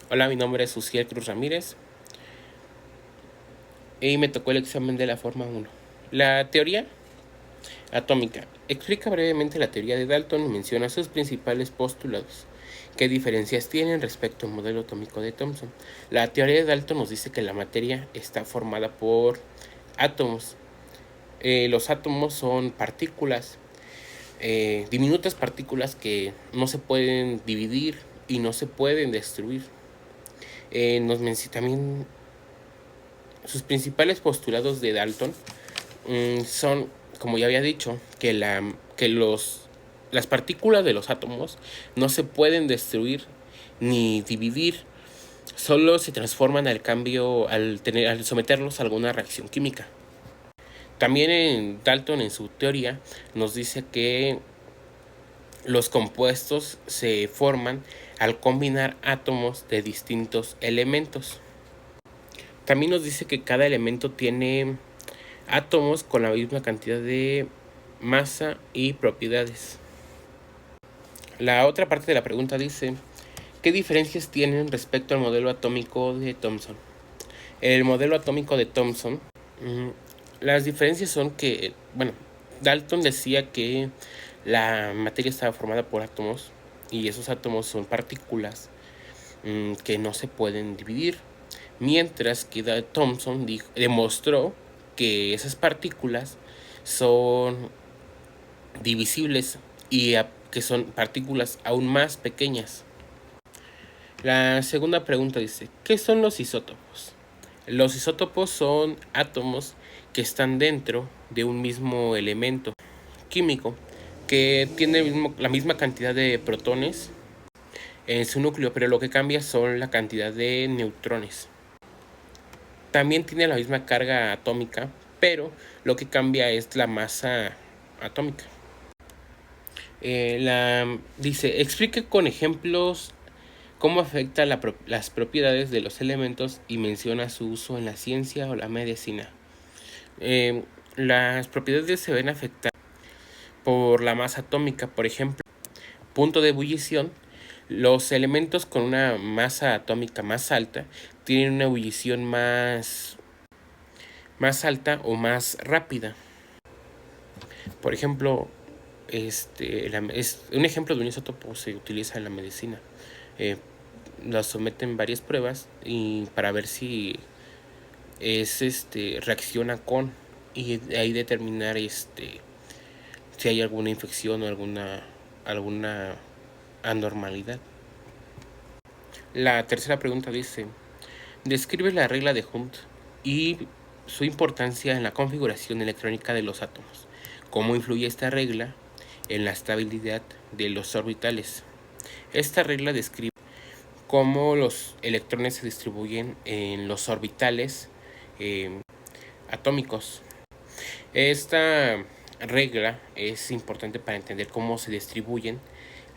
Hola, mi nombre es Uciel Cruz Ramírez y me tocó el examen de la forma 1. La teoría atómica explica brevemente la teoría de Dalton y menciona sus principales postulados. ¿Qué diferencias tienen respecto al modelo atómico de Thomson? La teoría de Dalton nos dice que la materia está formada por átomos. Los átomos son partículas, diminutas partículas que no se pueden dividir y no se pueden destruir. También sus principales postulados de Dalton son, como ya había dicho, que las partículas de los átomos no se pueden destruir ni dividir, solo se transforman al cambio al someterlos a alguna reacción química. También Dalton en su teoría nos dice que los compuestos se forman al combinar átomos de distintos elementos. También nos dice que cada elemento tiene átomos con la misma cantidad de masa y propiedades. La otra parte de la pregunta dice, ¿qué diferencias tienen respecto al modelo atómico de Thomson? El modelo atómico de Thomson, las diferencias son que, Dalton decía que la materia estaba formada por átomos y esos átomos son partículas que no se pueden dividir, mientras que Thomson demostró que esas partículas son divisibles y que son partículas aún más pequeñas. La segunda pregunta dice, ¿qué son los isótopos? Los isótopos son átomos que están dentro de un mismo elemento químico que tiene la misma cantidad de protones en su núcleo, pero lo que cambia son la cantidad de neutrones. También tiene la misma carga atómica, pero lo que cambia es la masa atómica. Dice, explique con ejemplos cómo afecta las propiedades de los elementos y menciona su uso en la ciencia o la medicina. Las propiedades se ven afectadas por la masa atómica, por ejemplo, punto de ebullición. Los elementos con una masa atómica más alta tienen una ebullición más alta o más rápida. Por ejemplo, un ejemplo de un isótopo se utiliza en la medicina. Lo someten varias pruebas y para ver si reacciona con, y de ahí determinar si hay alguna infección o alguna anormalidad. La tercera pregunta dice, describe la regla de Hund y su importancia en la configuración electrónica de los átomos. ¿Cómo influye esta regla en la estabilidad de los orbitales? Esta regla describe cómo los electrones se distribuyen en los orbitales atómicos. Esta regla es importante para entender cómo se distribuyen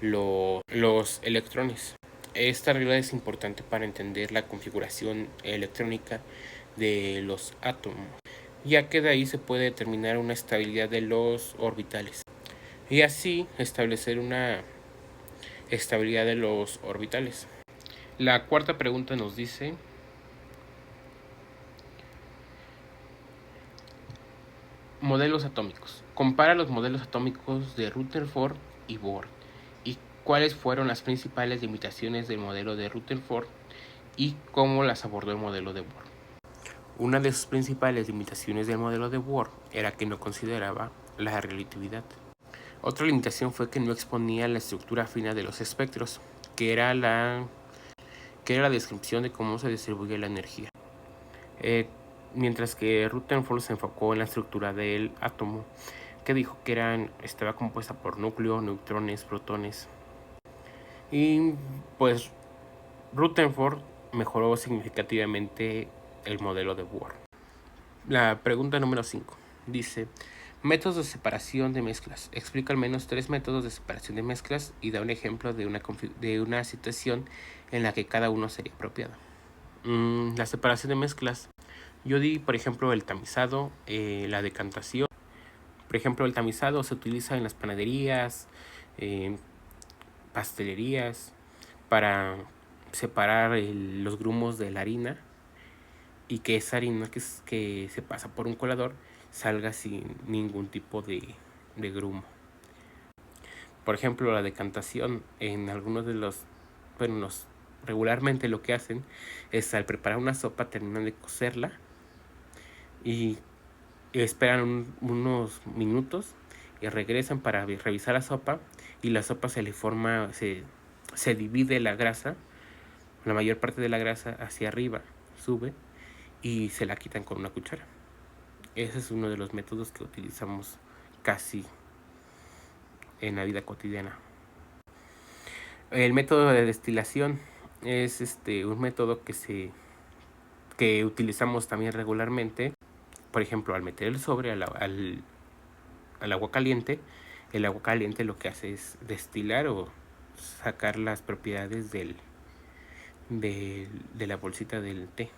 los electrones. Esta regla es importante para entender la configuración electrónica de los átomos, ya que de ahí se puede determinar una estabilidad de los orbitales y así establecer una estabilidad de los orbitales. La cuarta pregunta nos dice, modelos atómicos. Compara los modelos atómicos de Rutherford y Bohr y cuáles fueron las principales limitaciones del modelo de Rutherford y cómo las abordó el modelo de Bohr. Una de sus principales limitaciones del modelo de Bohr era que no consideraba la relatividad. Otra limitación fue que no exponía la estructura fina de los espectros, que era la descripción de cómo se distribuye la energía. Mientras que Rutherford se enfocó en la estructura del átomo, que dijo que estaba compuesta por núcleo, neutrones, protones. Y pues Rutherford mejoró significativamente el modelo de Bohr. La pregunta número 5 dice, métodos de separación de mezclas. Explica al menos 3 métodos de separación de mezclas y da un ejemplo de una situación en la que cada uno sería apropiado. La separación de mezclas. Yo di, por ejemplo, el tamizado, la decantación. Por ejemplo, el tamizado se utiliza en las panaderías, pastelerías, para separar los grumos de la harina y que esa harina que se pasa por un colador salga sin ningún tipo de grumo. Por ejemplo, la decantación en algunos de bueno, regularmente lo que hacen es al preparar una sopa terminan de cocerla y esperan unos minutos y regresan para revisar la sopa, y la sopa se le forma, se divide la grasa, la mayor parte de la grasa hacia arriba sube y se la quitan con una cuchara. Ese es uno de los métodos que utilizamos casi en la vida cotidiana. El método de destilación es un método que utilizamos también regularmente. Por ejemplo, al meter el sobre al agua caliente, el agua caliente lo que hace es destilar o sacar las propiedades de la bolsita del té.